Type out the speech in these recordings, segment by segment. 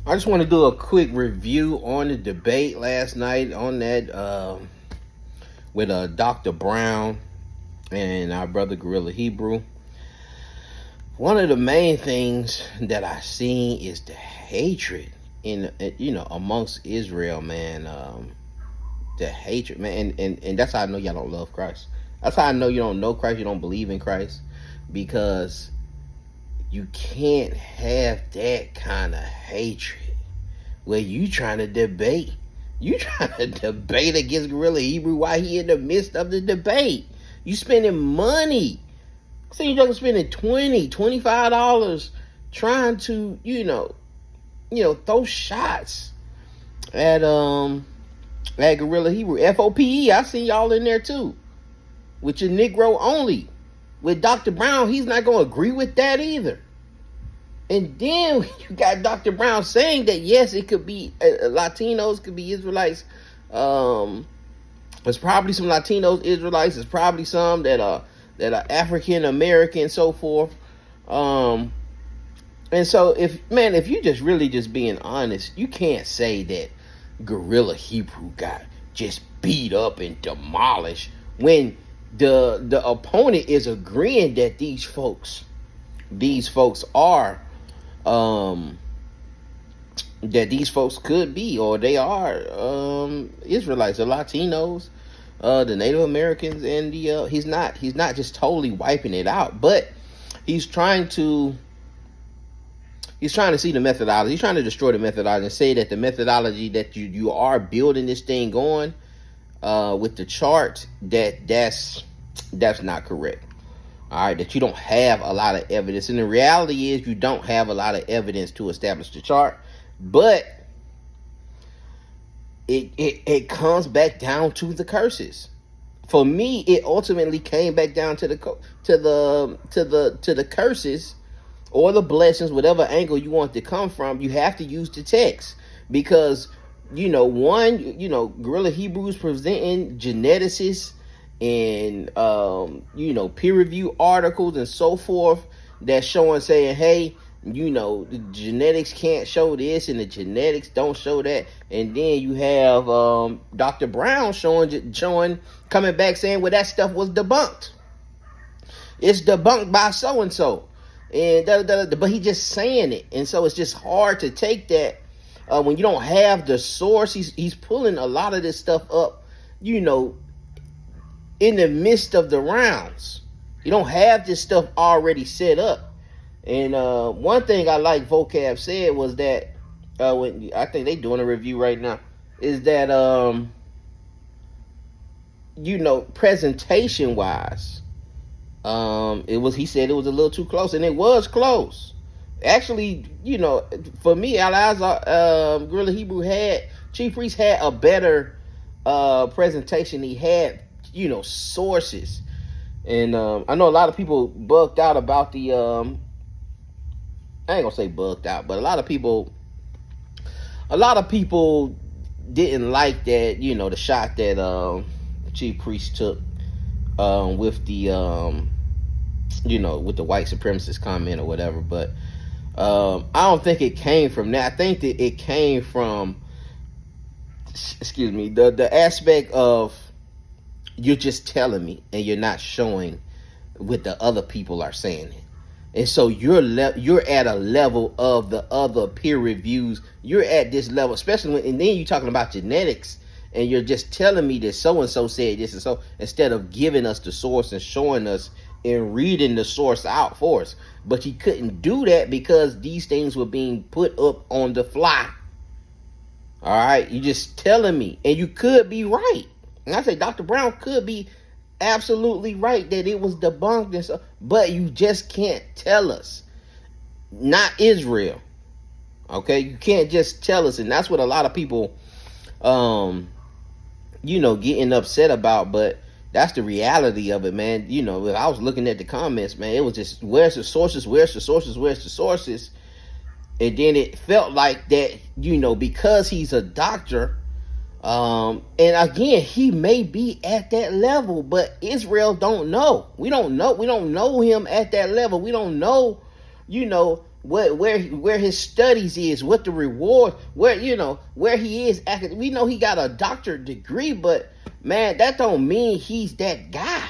I just want to do a quick review on the debate last night on that with Dr. Brown and our brother Gorilla Hebrew. One of the main things that I seen is the hatred in amongst Israel, man. The hatred, man, and that's how I know y'all don't love Christ. That's how I know you don't know Christ. You don't believe in Christ, because you can't have that kind of hatred where you trying to debate. You trying to debate against Gorilla Hebrew while he in the midst of the debate. You spending money. See, you're spending $25 trying to, throw shots at Gorilla Hebrew. FOPE, I see y'all in there too. With your Negro only. With Dr. Brown, he's not going to agree with that either. And then you got Dr. Brown saying that, yes, it could be Latinos, could be Israelites. There's probably some Latinos, Israelites. There's probably some that are African American, and so forth. And so if you just really just being honest, you can't say that Gorilla Hebrew got just beat up and demolished when the opponent is agreeing that these folks are that these folks could be, or they are Israelites, the Latinos, the Native Americans, and the he's not just totally wiping it out, but he's trying to see the methodology. He's trying to destroy the methodology and say that the methodology that you are building this thing on with the chart, that's not correct. All right, that you don't have a lot of evidence. And the reality is you don't have a lot of evidence to establish the chart. But it comes back down to the curses. For me, it ultimately came back down to the curses or the blessings, whatever angle you want to come from. You have to use the text, because Gorilla Hebrews presenting geneticists and peer review articles and so forth that's saying, hey, the genetics can't show this and the genetics don't show that. And then you have Dr. Brown coming back saying, well, that stuff was debunked. It's debunked by so and so, and but he just saying it, and so it's just hard to take that when you don't have the source. He's pulling a lot of this stuff up, in the midst of the rounds. You don't have this stuff already set up. And one thing I like Vocab said was that when I think they doing a review right now, is that presentation wise, he said it was a little too close, and it was close. Actually, for me, Gorilla Hebrew Chief Priest had a better presentation. He had sources, and I know a lot of people bugged out about the I ain't gonna say bugged out, but a lot of people didn't like that, the shot that Chief Priest took with the with the white supremacist comment or whatever. But I don't think it came from that. I think that it came from, the aspect of, you're just telling me and you're not showing what the other people are saying it. And so you're at a level of the other peer reviews. You're at this level, especially and then you're talking about genetics, and you're just telling me that so and so said this and so, instead of giving us the source and showing us and reading the source out for us. But you couldn't do that because these things were being put up on the fly. All right, you just telling me, and you could be right. And I say Dr. Brown could be absolutely right that it was debunked and stuff, but you just can't tell us. Not Israel. Okay, you can't just tell us, and that's what a lot of people getting upset about, but that's the reality of it, man. If I was looking at the comments, man, it was just, where's the sources, and then it felt like that, because he's a doctor, and again, he may be at that level, but Israel don't know. We don't know him at that level. We don't know, where his studies is, what the reward, where where he is. We know he got a doctorate degree, but man, that don't mean he's that guy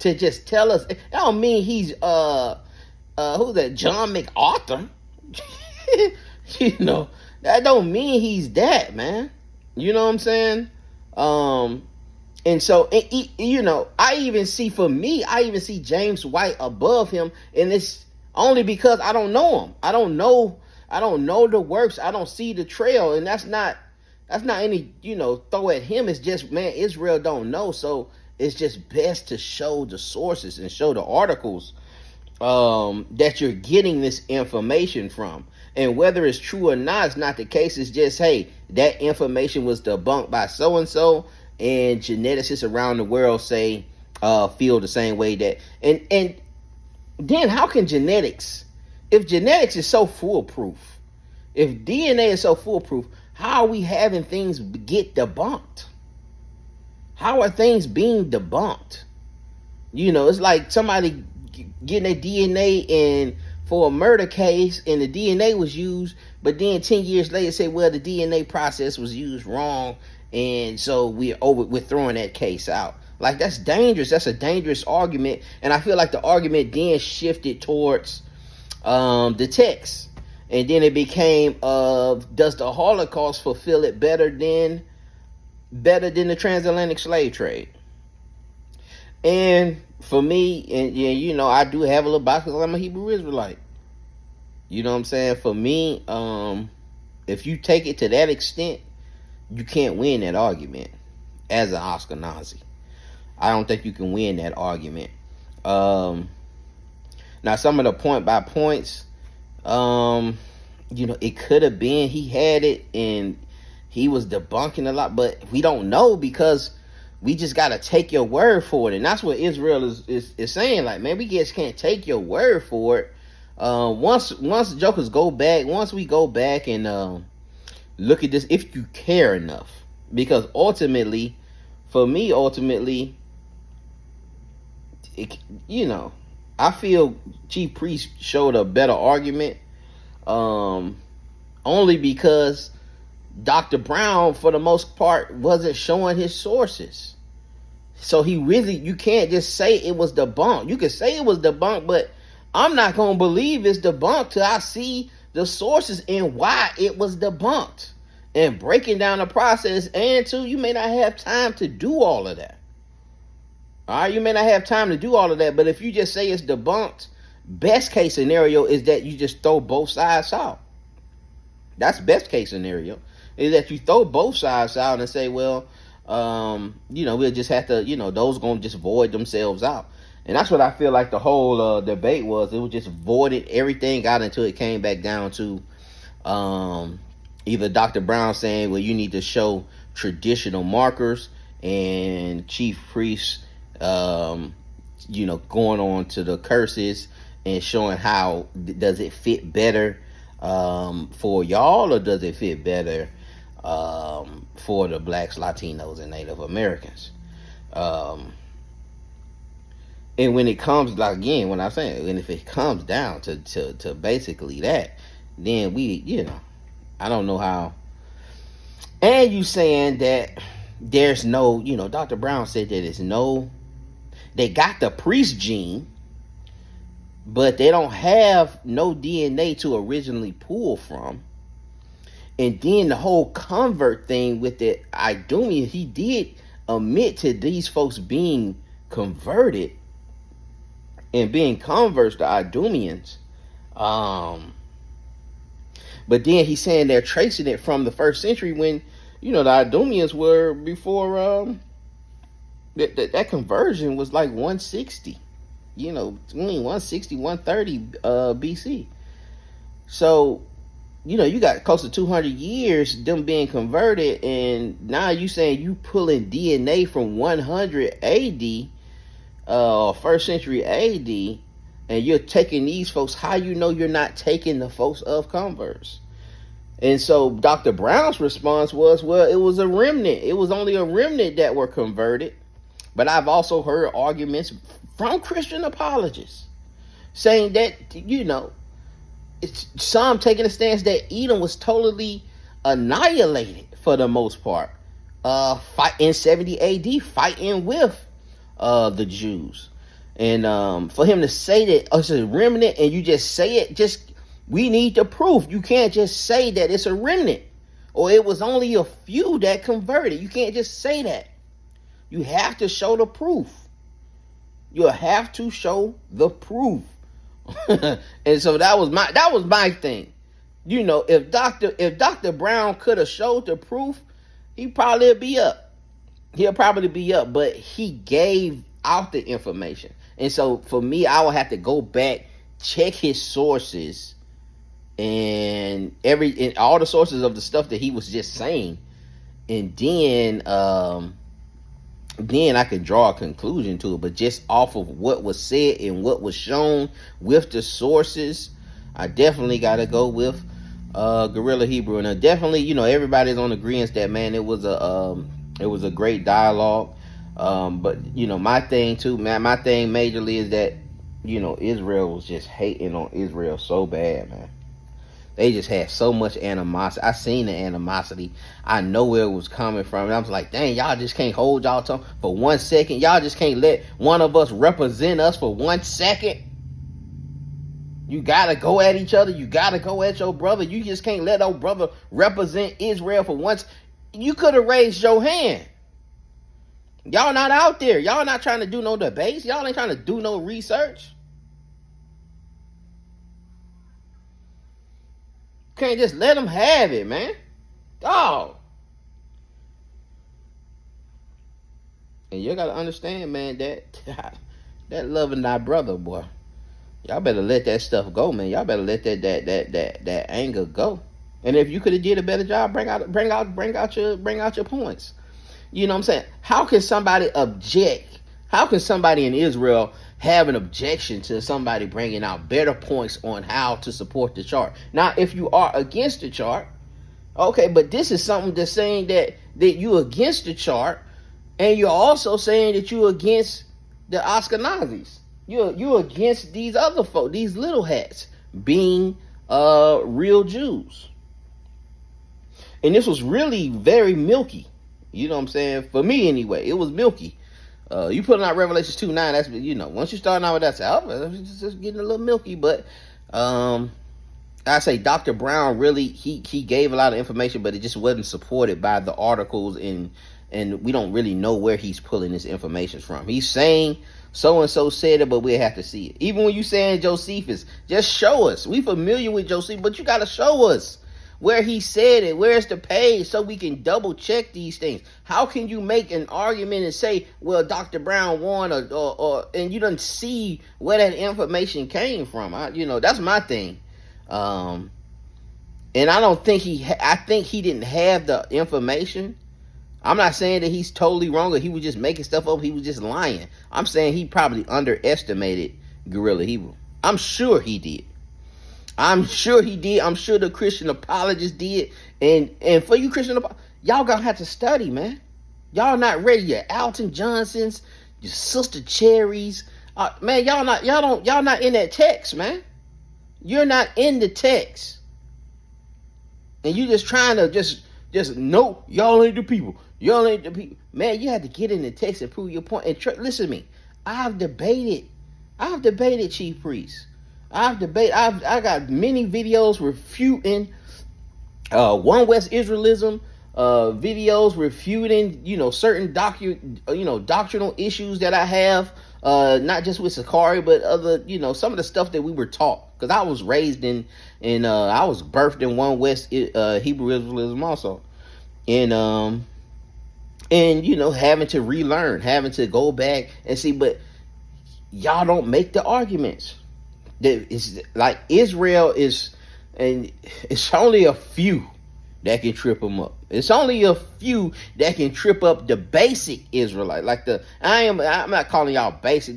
to just tell us. That don't mean he's who's that, John MacArthur. That don't mean he's that, man. You know what I'm saying? And so I even see James White above him, and it's only because I don't know him. I don't know the works. I don't see the trail, and that's not any throw at him. It's just, man, Israel don't know, so it's just best to show the sources and show the articles that you're getting this information from. And whether it's true or not, it's not the case. It's just, hey, that information was debunked by so and so, and geneticists around the world say feel the same way. That and then how can genetics, if genetics is so foolproof, if DNA is so foolproof, how are we having things get debunked? How are things being debunked? It's like somebody getting their DNA in for a murder case, and the DNA was used, but then 10 years later say, well, the DNA process was used wrong, and so we're throwing that case out. Like, that's dangerous. That's a dangerous argument, and I feel like the argument then shifted towards the text, and then it became does the Holocaust fulfill it better than the transatlantic slave trade? And for me, and I do have a little bias because I'm a Hebrew Israelite. You know what I'm saying? For me, if you take it to that extent, you can't win that argument as an Ashkenazi. I don't think you can win that argument. Now, some of the point by points, it could have been he had it and he was debunking a lot, but we don't know because we just got to take your word for it. And that's what Israel is saying. Like, man, we just can't take your word for it. Once jokers go back, once we go back and look at this, if you care enough, because ultimately, for me, I feel Chief Priest showed a better argument, only because Dr. Brown, for the most part, wasn't showing his sources. So you can't just say it was debunked. You can say it was debunked, but I'm not going to believe it's debunked till I see the sources and why it was debunked and breaking down the process. And two, you may not have time to do all of that. All right, you may not have time to do all of that, but if you just say it's debunked, best case scenario is that you just throw both sides out. That's best case scenario, is that you throw both sides out and say, well, we'll just have to, those going to just void themselves out. And that's what I feel like the whole debate was. It was just voided everything out until it came back down to either Dr. Brown saying, well, you need to show traditional markers, and Chief Priest, going on to the curses and showing how does it fit better for y'all, or does it fit better for the blacks, Latinos, and Native Americans? And when it comes, like, again, when I'm saying, and if it comes down to basically that, then I don't know how. And you saying that there's no, Dr. Brown said that they got the priest gene, but they don't have no DNA to originally pull from. And then the whole convert thing with the Idumean, he did admit to these folks being converted and being converts to Idumeans. But then he's saying they're tracing it from the first century when, the Idumeans were before that conversion was like 160, between 160, 130 BC. So, you got close to 200 years them being converted, and now you saying you pulling DNA from 100 AD, first century AD, and you're taking these folks. How you're not taking the folks of converts? And so Dr. Brown's response was, well, it was a remnant. It was only a remnant that were converted. But I've also heard arguments from Christian apologists saying that, some taking a stance that Edom was totally annihilated for the most part. Fight in 70 AD, fighting with the Jews. And for him to say that it's a remnant and you just say it, we need the proof. You can't just say that it's a remnant or it was only a few that converted. You can't just say that. You have to show the proof. You have to show the proof. And so that was my thing. You know, if Dr. Brown could have showed the proof, he'll probably be up. But he gave out the information. And so for me, I would have to go back, check his sources and all the sources of the stuff that he was just saying. And then I could draw a conclusion to it. But just off of what was said and what was shown with the sources, I definitely got to go with GRLA Hebrew. And definitely, you know, everybody's on agreement that, man, it was a great dialogue. But you know, my thing majorly is that, you know, Israel was just hating on Israel so bad, man. They just had so much animosity. I seen the animosity. I know where it was coming from. And I was like, dang, y'all just can't hold y'all tongue for 1 second. Y'all just can't let one of us represent us for 1 second. You gotta go at each other. You gotta go at your brother. You just can't let your brother represent Israel for once. You could have raised your hand. Y'all not out there. Y'all not trying to do no debates. Y'all ain't trying to do no research. Can't just let them have it, man. Dog. And you gotta understand, man, that loving thy brother, boy. Y'all better let that stuff go, man. Y'all better let that anger go. And if you could have did a better job, bring out your points. You know what I'm saying? How can somebody object? How can somebody in Israel have an objection to somebody bringing out better points on how to support the chart? Now, if you are against the chart, okay, but this is something that's saying that you're against the chart, and you're also saying that you're against the Ashkenazis. You're against these other folk, these little hats, being real Jews. And this was really very milky. You know what I'm saying? For me, anyway, it was milky. You putting out Revelations 2:9, that's, you know, once you start out with that, it's just getting a little milky. But I say Dr. Brown really, he gave a lot of information, but it just wasn't supported by the articles, and we don't really know where he's pulling this information from. He's saying so-and-so said it, but we'll have to see it. Even when you saying Josephus, just show us. We familiar with Josephus, but you got to show us where he said it. Where's the page so we can double check these things? How can you make an argument and say, well, Dr. Brown won, or and you don't see where that information came from? You know, that's my thing. And I don't think I think he didn't have the information. I'm not saying that he's totally wrong or he was just making stuff up. He was just lying. I'm saying he probably underestimated GRLA Hebrew. I'm sure he did. I'm sure the Christian apologists did. And for you Christian apologists, y'all gonna have to study, man. Y'all not ready. Your Alton Johnsons, your Sister Cherries. Man, y'all not in that text, man. You're not in the text. And you just trying to just no, y'all ain't the people. Y'all ain't the people. Man, you have to get in the text and prove your point. And listen to me. I've debated chief priests. I got many videos refuting One West Israelism, videos refuting, you know, certain doctrinal issues that I have, not just with Sakari, but other, you know, some of the stuff that we were taught. Because I was raised I was birthed in One West Hebrew Israelism also. And you know, having to relearn, having to go back and see, but y'all don't make the arguments. It's like Israel is, and it's only a few that can trip them up. It's only a few that can trip up the basic Israelite. Like I'm not calling y'all basic,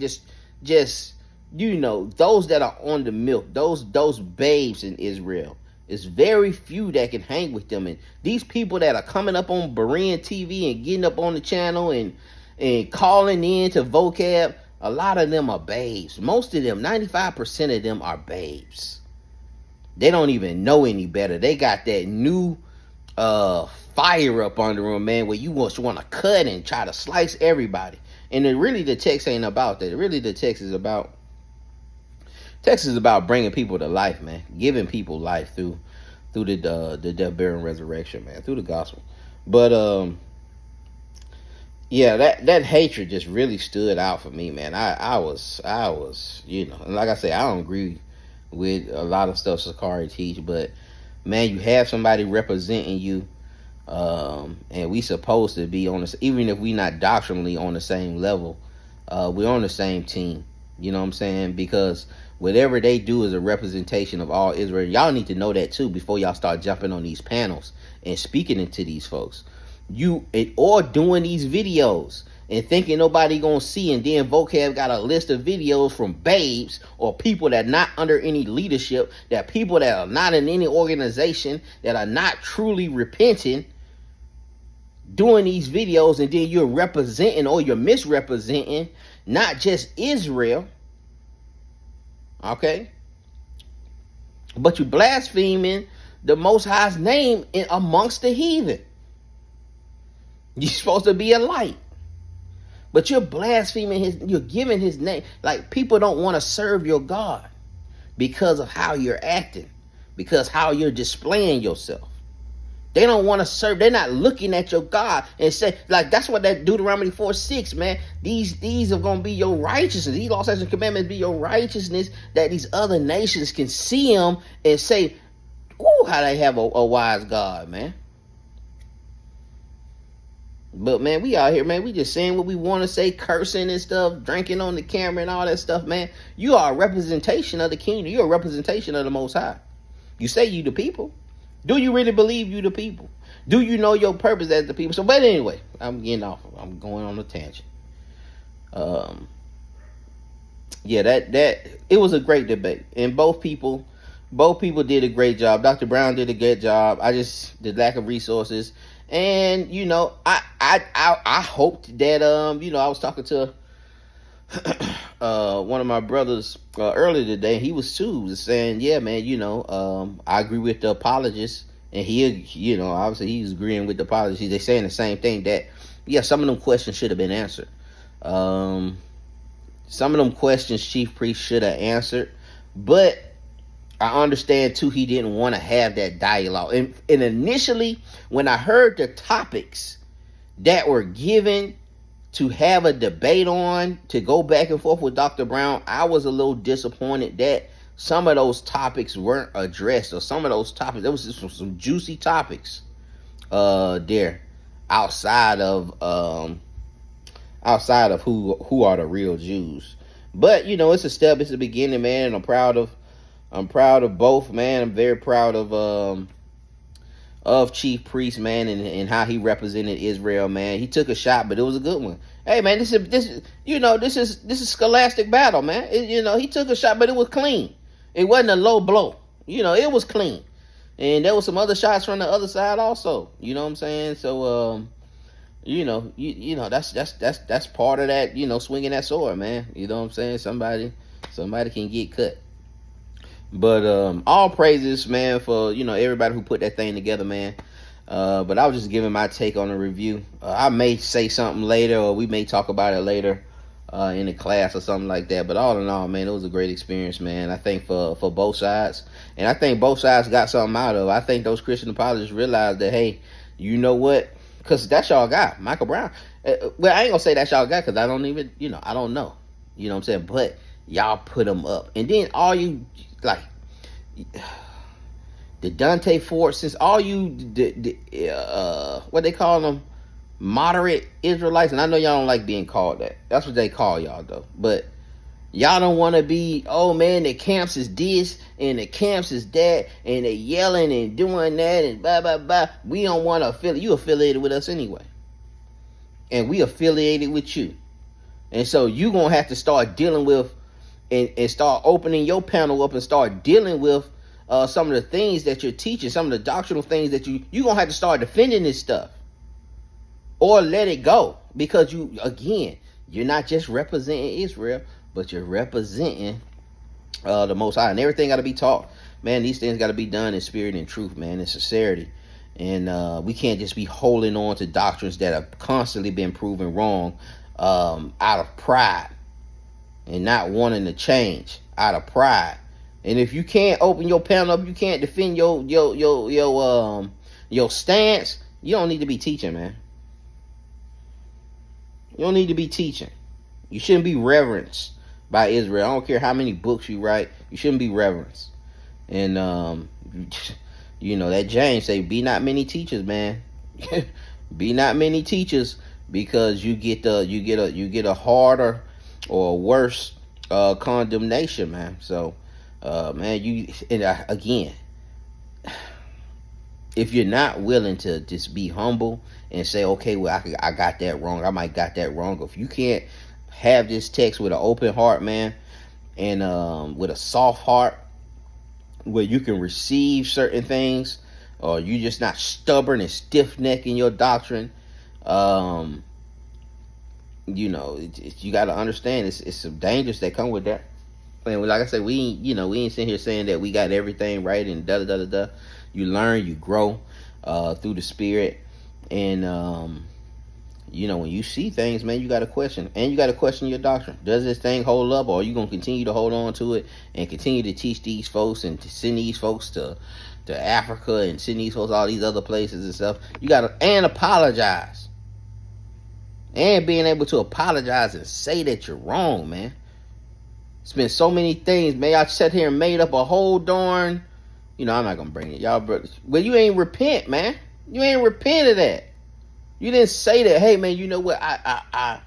just you know, those that are on the milk, those babes in Israel. It's very few that can hang with them. And these people that are coming up on Berean TV and getting up on the channel and calling in to vocab, a lot of them are babes. Most of them, 95% of them are babes. They don't even know any better. They got that new fire up under them, man, where you want to cut and try to slice everybody. And really the text ain't about that. Really the text is about bringing people to life, man, giving people life through the death, burial, and resurrection, man, through the gospel. But yeah, that hatred just really stood out for me, man. I was, and like I say, I don't agree with a lot of stuff Sakari teach, but man, you have somebody representing you, and we supposed to be on this, even if we not doctrinally on the same level, we're on the same team. You know what I'm saying? Because whatever they do is a representation of all Israel. Y'all need to know that too before y'all start jumping on these panels and speaking into these folks. Or doing these videos and thinking nobody gonna see, and then Vocab got a list of videos from babes or people that not under any leadership, that people that are not in any organization, that are not truly repenting, doing these videos, and then you're representing or you're misrepresenting not just Israel, okay, but you blaspheming the Most High's name amongst the heathen. You're supposed to be a light, but you're blaspheming you're giving his name. Like, people don't want to serve your God because of how you're acting, because how you're displaying yourself. They don't want to serve. They're not looking at your God and say, like, that's what that Deuteronomy 4:6, man. These are going to be your righteousness. These law, statutes, and commandments be your righteousness, that these other nations can see them and say, ooh, how they have a wise God, man. But, man, we out here, man. We just saying what we want to say, cursing and stuff, drinking on the camera and all that stuff, man. You are a representation of the kingdom. You're a representation of the Most High. You say you the people. Do you really believe you the people? Do you know your purpose as the people? So, but anyway, I'm getting off. I'm going on a tangent. Yeah, that it was a great debate, and both people did a great job. Dr. Brown did a good job. The lack of resources. And, I hoped that, I was talking to one of my brothers earlier today. He was saying, yeah, man, I agree with the apologists. And he, obviously he's agreeing with the apologists. They're saying the same thing, that, yeah, some of them questions should have been answered. Some of them questions Chief Priest should have answered. But I understand, too, he didn't want to have that dialogue. And initially, when I heard the topics that were given to have a debate on, to go back and forth with Dr. Brown, I was a little disappointed that some of those topics weren't addressed, or some of those topics, there was just some juicy topics there outside of who are the real Jews. But, it's a step, it's a beginning, man, and I'm proud of both, man. I'm very proud of Chief Priest, man, and how he represented Israel, man. He took a shot, but it was a good one. Hey, man, this is scholastic battle, man. He took a shot, but it was clean. It wasn't a low blow. It was clean. And there was some other shots from the other side also. You know what I'm saying? So, that's part of that, swinging that sword, man. You know what I'm saying? Somebody can get cut. But all praises, man, for everybody who put that thing together, man. But I was just giving my take on the review. I may say something later, or we may talk about it later in the class or something like that. But all in all, man, it was a great experience, man. I think for both sides, and I think both sides got something out of it. I think those Christian apologists realized that, hey, you know what? Because that's y'all guy, Michael Brown. Well, I ain't gonna say that's y'all guy, because I don't even, I don't know. You know what I'm saying? But y'all put him up, and then all you, like, the Dante Ford, since all you what they call them, moderate Israelites, and I know y'all don't like being called that. That's what they call y'all, though. But y'all don't want to be, oh man, the camps is this and the camps is that, and they yelling and doing that and blah blah blah. We don't want to affiliate. You affiliated with us anyway, and we affiliated with you, and so you gonna have to start dealing with and start opening your panel up and start dealing with some of the things that you're teaching, some of the doctrinal things that you're going to have to start defending this stuff, or let it go, because you're not just representing Israel, but you're representing the Most High, and everything got to be taught. man, these things got to be done in spirit and truth, man, in sincerity. And we can't just be holding on to doctrines that have constantly been proven wrong out of pride and not wanting to change out of pride. And if you can't open your panel up, you can't defend your stance, you don't need to be teaching, man. You don't need to be teaching. You shouldn't be reverenced by Israel. I don't care how many books you write. You shouldn't be reverenced. And that James say, be not many teachers, man. Be not many teachers, because you get a harder or worse condemnation, man. So man, again, if you're not willing to just be humble and say, okay, well, I got that wrong, I might got that wrong. If you can't have this text with an open heart, man, and with a soft heart, where you can receive certain things, or you just not stubborn and stiff-necked in your doctrine, you got to understand it's some dangers that come with that. And like I said, we ain't sitting here saying that we got everything right and da da da da. You learn, you grow through the Spirit, and when you see things, man, you got to question, and you got to question your doctrine. Does this thing hold up, or are you gonna continue to hold on to it and continue to teach these folks and to send these folks to Africa and send these folks all these other places and stuff? You got to and apologize, and being able to apologize and say that you're wrong, man. It's been so many things, man. I sat here and made up a whole darn. I'm not gonna bring it, y'all, brothers. Well, you ain't repent, man. You ain't repent of that. You didn't say that. Hey, man, you know what? I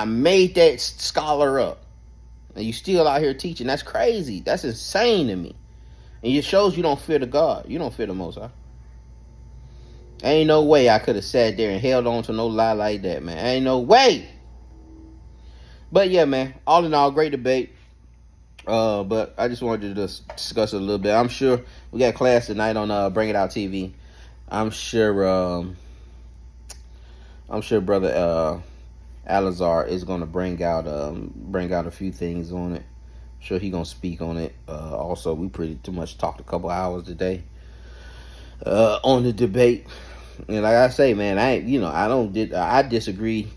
made that scholar up, and you still out here teaching. That's crazy. That's insane to me. And it shows you don't fear the God. You don't fear the Most High. Ain't no way I could have sat there and held on to no lie like that, man. Ain't no way. But yeah, man. All in all, great debate. But I just wanted to just discuss it a little bit. I'm sure we got class tonight on Bring It Out TV. I'm sure Brother Alazar is gonna bring out a few things on it. I'm sure he gonna speak on it. Also, we pretty too much talked a couple hours today on the debate. And like I say, man, I disagree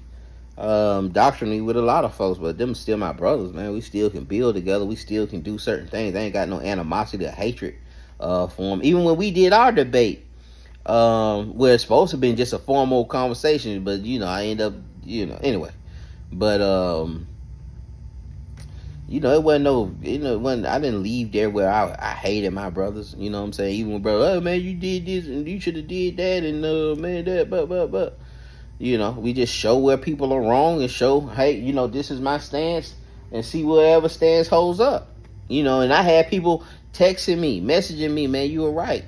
doctrinally with a lot of folks, but them still my brothers, man. We still can build together. We still can do certain things. They ain't got no animosity or hatred for them. Even when we did our debate, where it's supposed to be just a formal conversation, but I end up anyway. But it wasn't no, I didn't leave there where I hated my brothers. You know what I'm saying? Even when brother, oh man, you did this and you should have did that, and man, that, but. We just show where people are wrong and show, hey, this is my stance, and see whatever stance holds up. And I had people texting me, messaging me, man, you were right.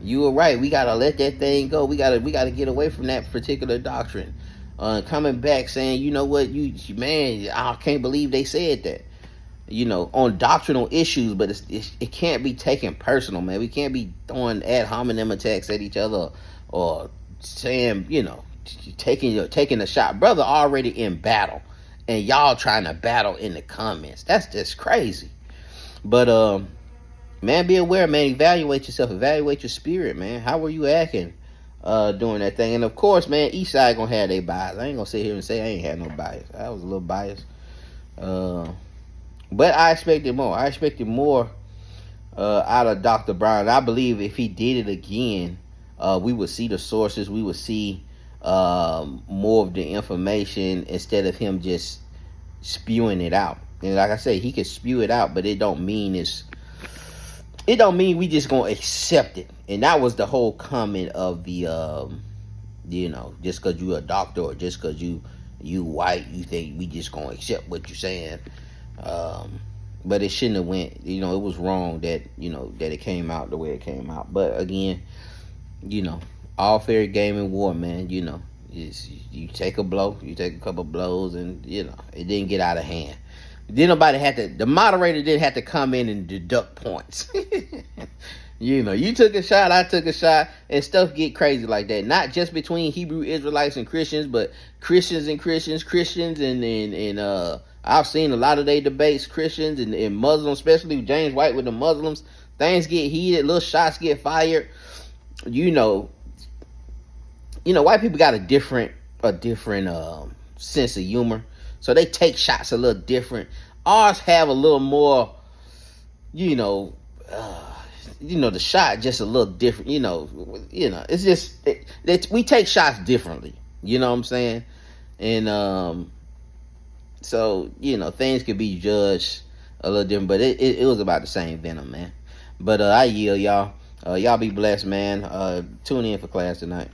You were right. We gotta let that thing go. We gotta get away from that particular doctrine. Coming back saying, you know what, man, I can't believe they said that. On doctrinal issues, but it can't be taken personal, man. We can't be throwing ad hominem attacks at each other or saying, taking a shot. Brother already in battle, and y'all trying to battle in the comments. That's just crazy. But man, be aware, man. Evaluate yourself. Evaluate your spirit, man. How were you acting during that thing? And of course, man, each side gonna have their bias. I ain't gonna sit here and say I ain't had no bias. I was a little biased, but I expected more. I expected more out of Dr. Brown. I believe if he did it again, we would see the sources. We would see more of the information instead of him just spewing it out. And like I say, he can spew it out, but it don't mean we just gonna accept it. And that was the whole comment of the just because you a doctor or just because you white, you think we just gonna accept what you're saying. But it shouldn't have went. It was wrong that that it came out the way it came out. But again, all fair game in war, man. You take a blow, you take a couple blows, and it didn't get out of hand. The moderator didn't have to come in and deduct points. You took a shot, I took a shot, and stuff get crazy like that. Not just between Hebrew Israelites and Christians, but Christians and I've seen a lot of their debates, Christians and Muslims, especially James White with the Muslims. things get heated, little shots get fired. You know, white people got a different sense of humor, so they take shots a little different. Ours have a little more, you know, the shot just a little different. It's just we take shots differently. You know what I'm saying? And so things could be judged a little different, but it was about the same venom, man. But I yield, y'all. Y'all be blessed, man. Tune in for class tonight.